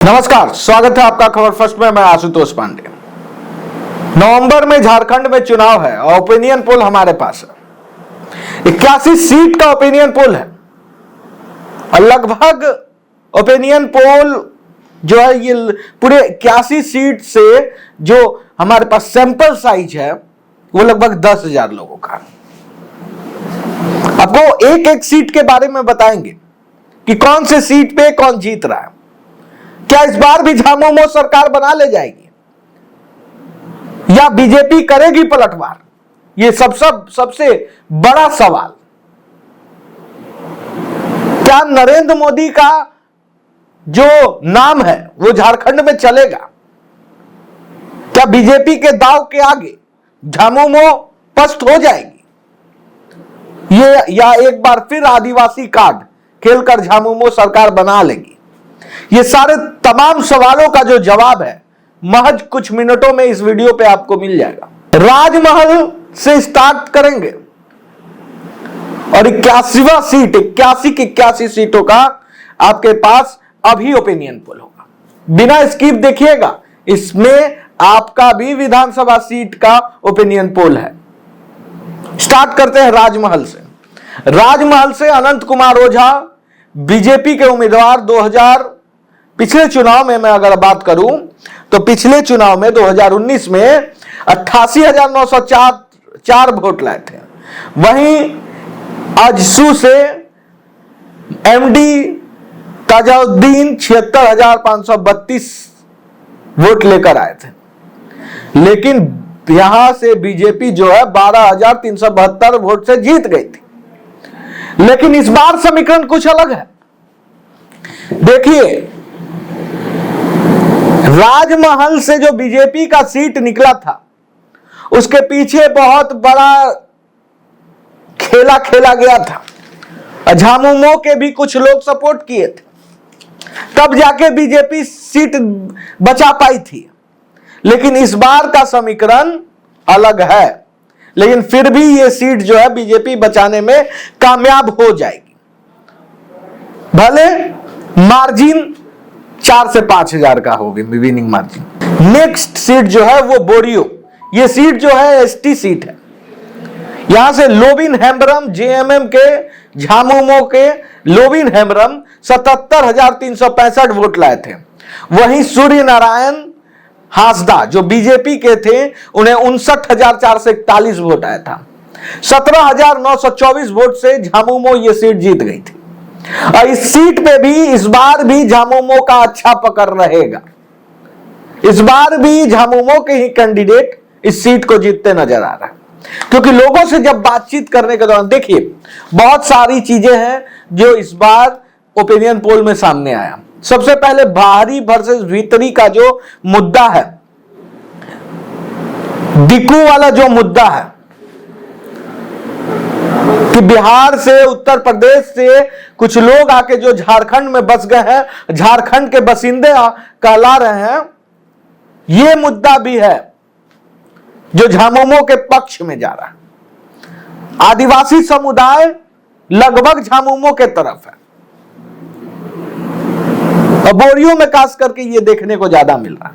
नमस्कार, स्वागत है आपका खबर फर्स्ट में। मैं आशुतोष पांडे। नवंबर में झारखंड में चुनाव है और ओपिनियन पोल हमारे पास है। 81 सीट का ओपिनियन पोल है और लगभग ओपिनियन पोल जो है ये पूरे 81 सीट से जो हमारे पास सैंपल साइज है वो लगभग 10,000 लोगों का। आपको एक एक सीट के बारे में बताएंगे कि कौन से सीट पे कौन जीत रहा है। क्या इस बार भी झामुमो सरकार बना ले जाएगी या बीजेपी करेगी पलटवार? ये सबसे बड़ा सवाल। क्या नरेंद्र मोदी का जो नाम है वो झारखंड में चलेगा? क्या बीजेपी के दांव के आगे झामुमो पस्त हो जाएगी ये, या एक बार फिर आदिवासी कार्ड खेलकर झामुमो सरकार बना लेगी? ये सारे तमाम सवालों का जो जवाब है महज कुछ मिनटों में इस वीडियो पे आपको मिल जाएगा। राजमहल से स्टार्ट करेंगे और 81वां सीट 81 की 81 सीटों का आपके पास अभी ओपिनियन पोल होगा। बिना स्किप देखिएगा, इसमें आपका भी विधानसभा सीट का ओपिनियन पोल है। स्टार्ट करते हैं राजमहल से। राजमहल से अनंत कुमार ओझा बीजेपी के उम्मीदवार पिछले चुनाव में मैं अगर बात करूं तो पिछले चुनाव में 2019 में 88,904 वोट लाए थे। वहीं आजसू से एमडी ताजुद्दीन 76,532 वोट लेकर आए थे। लेकिन यहां से बीजेपी जो है 12,372 वोट से जीत गई थी। लेकिन इस बार समीकरण कुछ अलग है। देखिए, राजमहल से जो बीजेपी का सीट निकला था उसके पीछे बहुत बड़ा खेला खेला गया था। झामुमो के भी कुछ लोग सपोर्ट किए थे, तब जाके बीजेपी सीट बचा पाई थी। लेकिन इस बार का समीकरण अलग है। लेकिन फिर भी ये सीट जो है बीजेपी बचाने में कामयाब हो जाएगी। भले मार्जिन 4 से 5,000 का होगी विनिंग मार्जिन। नेक्स्ट सीट जो है वो बोरियो। ये सीट जो है एसटी सीट है। यहां से लोबिन हेम्ब्रम जेएमएम के झामुमो के लोबिन हेम्ब्रम 77,365 वोट लाए थे। वहीं सूर्य नारायण हांसदा जो बीजेपी के थे उन्हें 59,441 वोट आया था। 17,924 वोट से झामुमो ये सीट जीत गई थी। और इस सीट पे भी इस बार भी झामुमो का अच्छा पकड़ रहेगा। इस बार भी झामुमो के ही कैंडिडेट इस सीट को जीतते नजर आ रहा है। क्योंकि लोगों से जब बातचीत करने के दौरान देखिए बहुत सारी चीजें हैं जो इस बार ओपिनियन पोल में सामने आया। सबसे पहले बाहरी वर्सेस भीतरी का जो मुद्दा है, दिक्कू वाला जो मुद्दा है कि बिहार से उत्तर प्रदेश से कुछ लोग आके जो झारखंड में बस गए हैं, झारखंड के बसिंदे कहला रहे हैं, यह मुद्दा भी है जो झामुमो के पक्ष में जा रहा है। आदिवासी समुदाय लगभग झामुमो के तरफ है और बोरियो में खास करके ये देखने को ज्यादा मिल रहा है।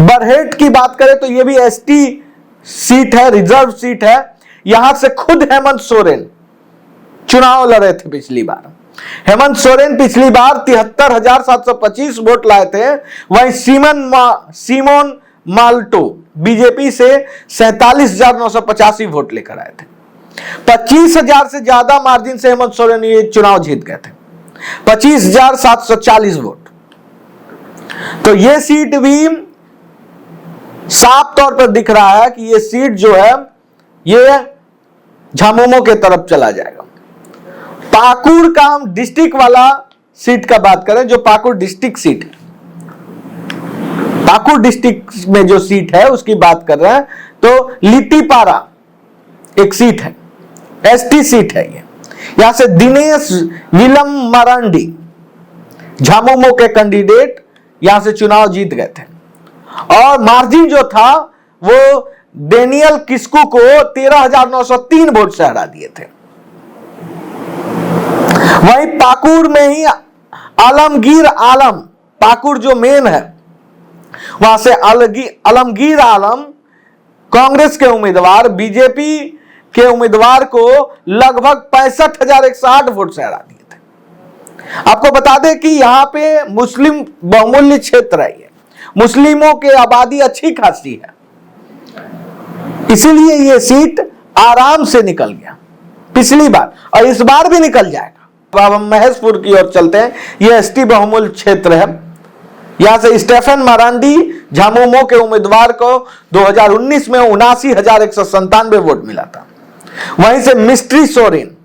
बरहेट की बात करें तो ये भी एसटी सीट है, रिजर्व सीट है। यहां से खुद हेमंत सोरेन चुनाव लड़े थे पिछली बार। हेमंत सोरेन पिछली बार 73,725 वोट लाए थे। वहीं सीमोन माल्टो बीजेपी से 47,985 वोट लेकर आए थे। 25,000 से ज्यादा मार्जिन से हेमंत सोरेन ये चुनाव जीत गए थे, 25,740 वोट। तो ये सीट भी साफ तौर पर दिख रहा है कि ये सीट जो है ये झामुमो के तरफ चला जाएगा। पाकुड़ का हम डिस्ट्रिक्ट वाला सीट का बात करें, जो पाकुड़ डिस्ट्रिक्ट सीट है, पाकुड़ डिस्ट्रिक्ट में जो सीट है उसकी बात कर रहे हैं तो लिट्टीपारा एक सीट है, एसटी सीट है। ये यहां से दिनेश विलम मरांडी झामुमो के कैंडिडेट यहां से चुनाव जीत गए थे और मार्जिन जो था वो डेनियल किस्कू को 13,903 वोट से हरा दिए थे। वहीं पाकुड़ में ही आलमगीर आलम पाकुड़ जो मेन है, वहां से आलमगीर आलम कांग्रेस के उम्मीदवार बीजेपी के उम्मीदवार को लगभग 65,108 वोट से हरा दिए थे। आपको बता दें कि यहां पे मुस्लिम बहुमूल्य क्षेत्र है, ये मुस्लिमों की आबादी अच्छी खासी है, इसीलिए ये सीट आराम से निकल गया पिछली बार और इस बार भी निकल जाएगा। अब हम महेशपुर की ओर चलते हैं। यह एसटी बहुमूल्य क्षेत्र है। यहां से स्टेफन मरांडी झामुमो के उम्मीदवार को 2019 में 79,197 वोट मिला था। वहीं से मिस्ट्री सोरेन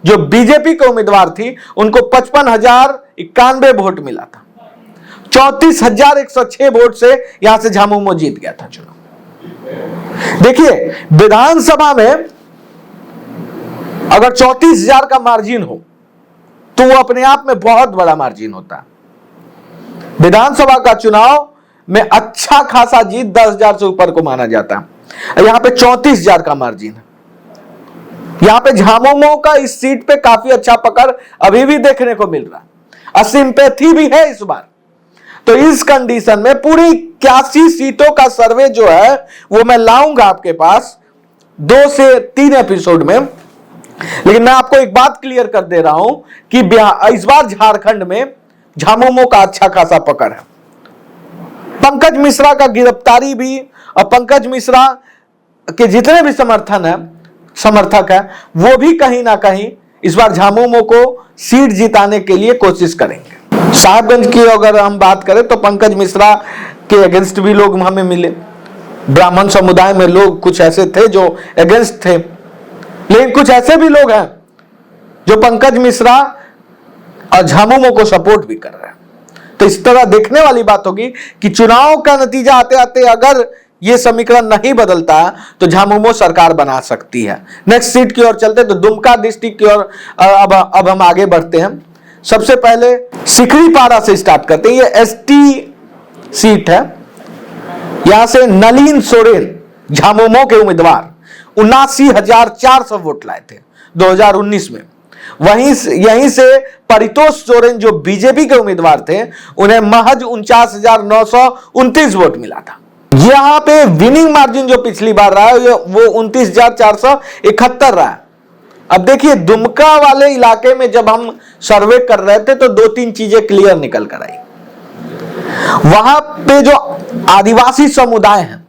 जो बीजेपी के उम्मीदवार थी, उनको 55,091 वोट मिला था। 34,106 वोट से यहां से झामुमो जीत गया था चुनाव। देखिए, विधानसभा में अगर 34,000 का मार्जिन हो तो वो अपने आप में बहुत बड़ा मार्जिन होता है। विधानसभा का चुनाव में अच्छा खासा जीत 10,000 से ऊपर को माना जाता है। यहां पे 34,000 का मार्जिन है। यहां पे झामुमो का इस सीट पे काफी अच्छा पकड़ अभी भी देखने को मिल रहा है, सिंपैथी भी है इस बार। तो इस कंडीशन में पूरी 81 सीटों का सर्वे जो है वो मैं लाऊंगा आपके पास 2 से 3 एपिसोड में। लेकिन मैं आपको एक बात क्लियर कर दे रहा हूं कि इस बार झारखंड में झामुमो का अच्छा खासा पकड़ है। पंकज मिश्रा का गिरफ्तारी भी और पंकज मिश्रा के जितने भी समर्थक है वो भी कहीं ना कहीं इस बार झामुमो को सीट जिताने के लिए कोशिश करेंगे। साहिबगंज की अगर हम बात करें तो पंकज मिश्रा के अगेंस्ट भी लोग हमें मिले। ब्राह्मण समुदाय में लोग कुछ ऐसे थे जो अगेंस्ट थे, लेकिन कुछ ऐसे भी लोग हैं जो पंकज मिश्रा और झामुमो को सपोर्ट भी कर रहे हैं। तो इस तरह देखने वाली बात होगी कि चुनाव का नतीजा आते आते अगर यह समीकरण नहीं बदलता तो झामुमो सरकार बना सकती है। नेक्स्ट सीट की ओर चलते तो दुमका डिस्ट्रिक्ट की ओर अब हम आगे बढ़ते हैं। सबसे पहले सिकरीपाड़ा से स्टार्ट करते हैं। ये एसटी सीट है। यहां से नलिन सोरेन झामुमो के उम्मीदवार 79,400 वोट लाए थे 2019 में। यहीं से परितोष सोरेन जो बीजेपी के उम्मीदवार थे, उन्हें महज 49,929 वोट मिला था। यहां पे विनिंग मार्जिन जो पिछली बार रहा है वो 29,471 रहा है। अब देखिए, दुमका वाले इलाके में जब हम सर्वे कर रहे थे तो 2-3 चीजें क्लियर निकल कर आई। वहां पे जो आदिवासी समुदाय है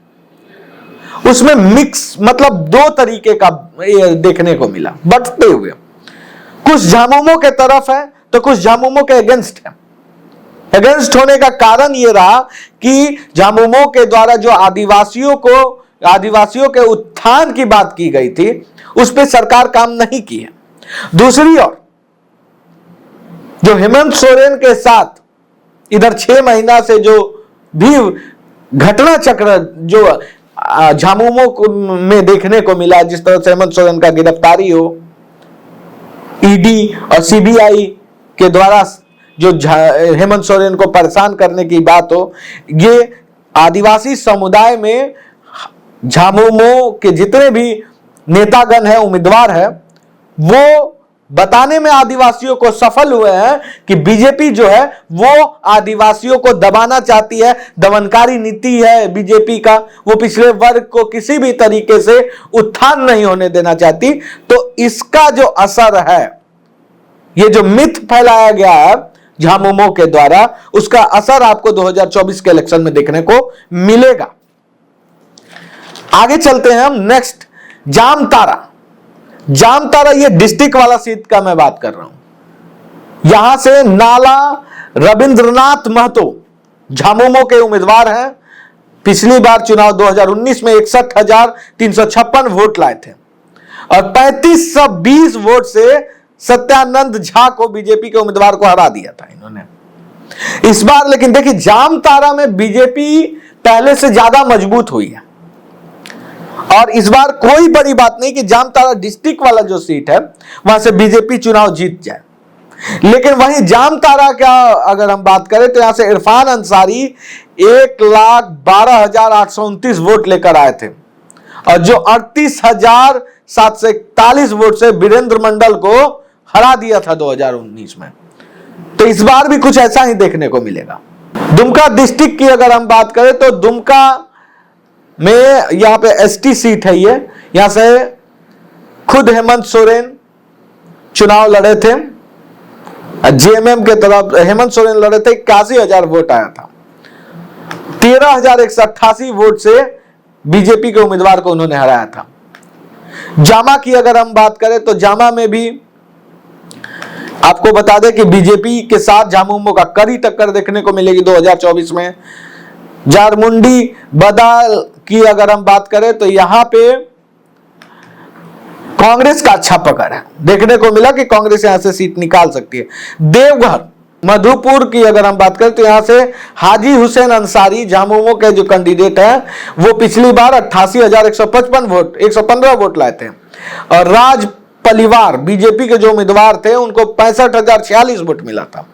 उसमें मिक्स मतलब 2 तरीके का देखने को मिला बटते हुए। कुछ झामुमो के तरफ है तो कुछ झामुमो के अगेंस्ट है। अगेंस्ट होने का कारण यह रहा कि झामुमो के द्वारा जो आदिवासियों के उत्थान की बात की गई थी उस पर सरकार काम नहीं की है। दूसरी ओर जो हेमंत सोरेन के साथ इधर 6 महीना से जो भी घटना चक्र जो झामुमो में देखने को मिला, जिस तरह से हेमंत सोरेन का गिरफ्तारी हो, ईडी और सीबीआई के द्वारा जो हेमंत सोरेन को परेशान करने की बात हो, ये आदिवासी समुदाय में झामुमो के जितने भी नेतागण हैं, उम्मीदवार हैं, वो बताने में आदिवासियों को सफल हुए हैं कि बीजेपी जो है वो आदिवासियों को दबाना चाहती है, दमनकारी नीति है बीजेपी का, वो पिछड़े वर्ग को किसी भी तरीके से उत्थान नहीं होने देना चाहती। तो इसका जो असर है, ये जो मिथ फैलाया गया है झामुमो के द्वारा, उसका असर आपको 2024 के इलेक्शन में देखने को मिलेगा। आगे चलते हैं हम। नेक्स्ट जामताड़ा, ये डिस्ट्रिक्ट वाला सीट का मैं बात कर रहा हूं। यहां से नाला रविंद्रनाथ महतो झामुमो के उम्मीदवार हैं। पिछली बार चुनाव 2019 में 61,356 वोट लाए थे और 3,520 वोट से सत्यानंद झा को, बीजेपी के उम्मीदवार को, हरा दिया था इन्होंने। इस बार लेकिन देखिए, जामताड़ा में बीजेपी पहले से ज्यादा मजबूत हुई है और इस बार कोई बड़ी बात नहीं कि जामताड़ा डिस्ट्रिक्ट वाला जो सीट है वहां से बीजेपी चुनाव जीत जाए। लेकिन वहीं जामताड़ा का अगर हम बात करें तो यहां से इरफान अंसारी 1,12,829 वोट लेकर आए थे और जो 38,741 वोट से वीरेंद्र मंडल को हरा दिया था 2019 में। तो इस बार भी कुछ ऐसा ही देखने को मिलेगा। दुमका डिस्ट्रिक्ट की अगर हम बात करें तो दुमका में यहां पे एसटी सीट है, ये यहां से खुद हेमंत सोरेन चुनाव लड़े थे, जेएमएम के तरफ हेमंत सोरेन लड़े थे, 81,000 वोट आया था। 13,188 वोट से बीजेपी के उम्मीदवार को उन्होंने हराया था। जामा की अगर हम बात करें तो जामा में भी आपको बता दें कि बीजेपी के साथ झामुमो का कड़ी टक्कर देखने को मिलेगी 2024 में। झारमुंडी बदाल की अगर हम बात करें तो यहां पे कांग्रेस का अच्छा पकड़ है, देखने को मिला कि कांग्रेस यहां से सीट निकाल सकती है। देवघर मधुपुर की अगर हम बात करें तो यहां से हाजी हुसैन अंसारी झामुमो के जो कैंडिडेट हैं वो पिछली बार 88,155 वोट 115 वोट लाए थे, और राज परिवार बीजेपी के जो उम्मीदवार थे उनको 65,046 वोट मिला था।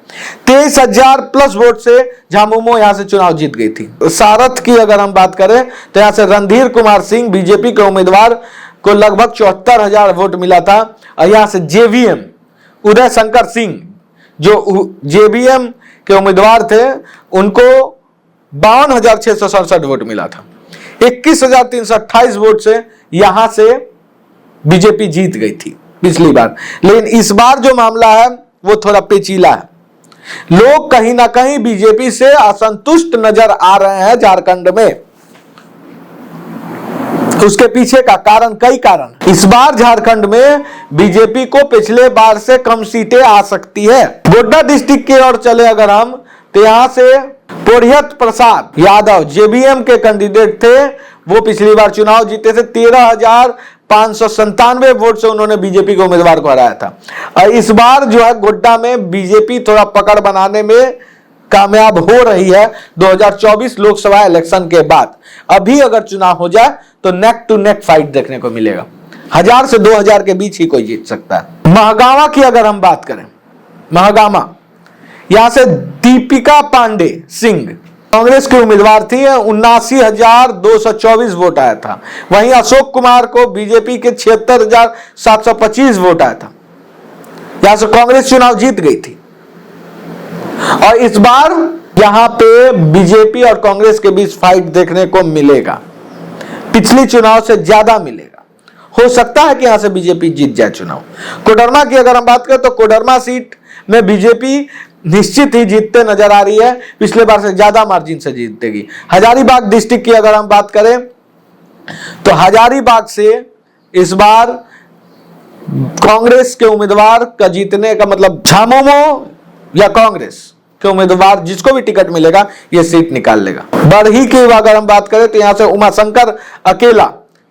23,000 प्लस वोट से झामुमो यहां से चुनाव जीत गई थी। सारथ की अगर हम बात करें तो यहां से रणधीर कुमार सिंह बीजेपी के उम्मीदवार को लगभग 74,000 वोट मिला था, और यहां से जेवीएम उदय शंकर सिंह जो जेवीएम के उम्मीदवार थे उनको 52,667 वोट मिला था। 21,328 वोट से यहां से बीजेपी जीत गई थी पिछली बार। लेकिन इस बार जो मामला है वो थोड़ा पेचीला है, लोग कहीं ना कहीं बीजेपी से असंतुष्ट नजर आ रहे हैं झारखंड में। उसके पीछे का कारण, कई कारण। इस बार झारखंड में बीजेपी को पिछले बार से कम सीटें आ सकती है। गोड्डा डिस्ट्रिक्ट की ओर चले अगर हम तो यहां से पोरियत प्रसाद यादव जेबीएम के कैंडिडेट थे, वो पिछली बार चुनाव जीते थे। 13,597 वोट से उन्होंने बीजेपी के उम्मीदवार को हराया था। और इस बार जो है गोड्डा में बीजेपी थोड़ा पकड़ बनाने में कामयाब हो रही है 2024 लोकसभा इलेक्शन के बाद। अभी अगर चुनाव हो जाए तो नेक टू नेक फाइट देखने को मिलेगा, 1000 से 2000 के बीच ही कोई जीत सकता है। महागामा की अगर हम बात करें, महागामा यहां से दीपिका पांडे सिंह कांग्रेस के उम्मीदवार थी, 79,224 वोट आया था। वहीं अशोक कुमार को बीजेपी के 76,725 वोट आया था। यहां से कांग्रेस चुनाव जीत गई थी, और इस बार यहां पे बीजेपी और कांग्रेस के बीच फाइट देखने को मिलेगा, पिछली चुनाव से ज्यादा मिलेगा। हो सकता है कि यहां से बीजेपी जीत जाए चुनाव। कोडरमा की अगर हम बात करें तो कोडरमा सीट में बीजेपी निश्चित ही जीतते नजर आ रही है, पिछले बार से ज्यादा मार्जिन से जीतेगी। हजारीबाग डिस्ट्रिक्ट की अगर हम बात करें तो हजारीबाग से इस बार कांग्रेस के उम्मीदवार का जीतने का मतलब झामुमो या कांग्रेस के उम्मीदवार जिसको भी टिकट मिलेगा ये सीट निकाल लेगा। बरही की अगर हम बात करें तो यहां से उमाशंकर अकेला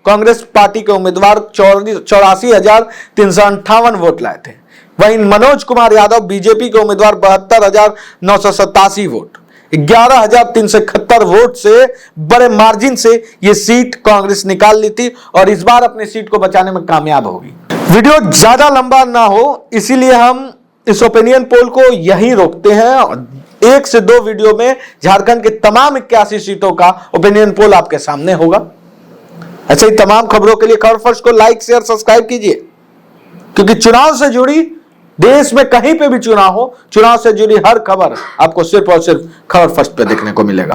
कांग्रेस पार्टी के उम्मीदवार 84,358 वोट लाए थे। वहीं मनोज कुमार यादव बीजेपी के उम्मीदवार 72,987 वोट, 11,371 वोट से बड़े मार्जिन से यह सीट कांग्रेस निकाल ली थी, और इस बार अपनी सीट को बचाने में कामयाब होगी। वीडियो ज्यादा लंबा ना हो इसीलिए हम इस ओपिनियन पोल को यहीं रोकते हैं। 1 से 2 वीडियो में झारखंड के तमाम 81 सीटों का ओपिनियन पोल आपके सामने होगा। ऐसे ही तमाम खबरों के लिए खबर फर्स्ट को लाइक शेयर सब्सक्राइब कीजिए, क्योंकि चुनाव से जुड़ी देश में कहीं पे भी चुनाव हो, चुनाव से जुड़ी हर खबर आपको सिर्फ और सिर्फ खबर फर्स्ट पे देखने को मिलेगा।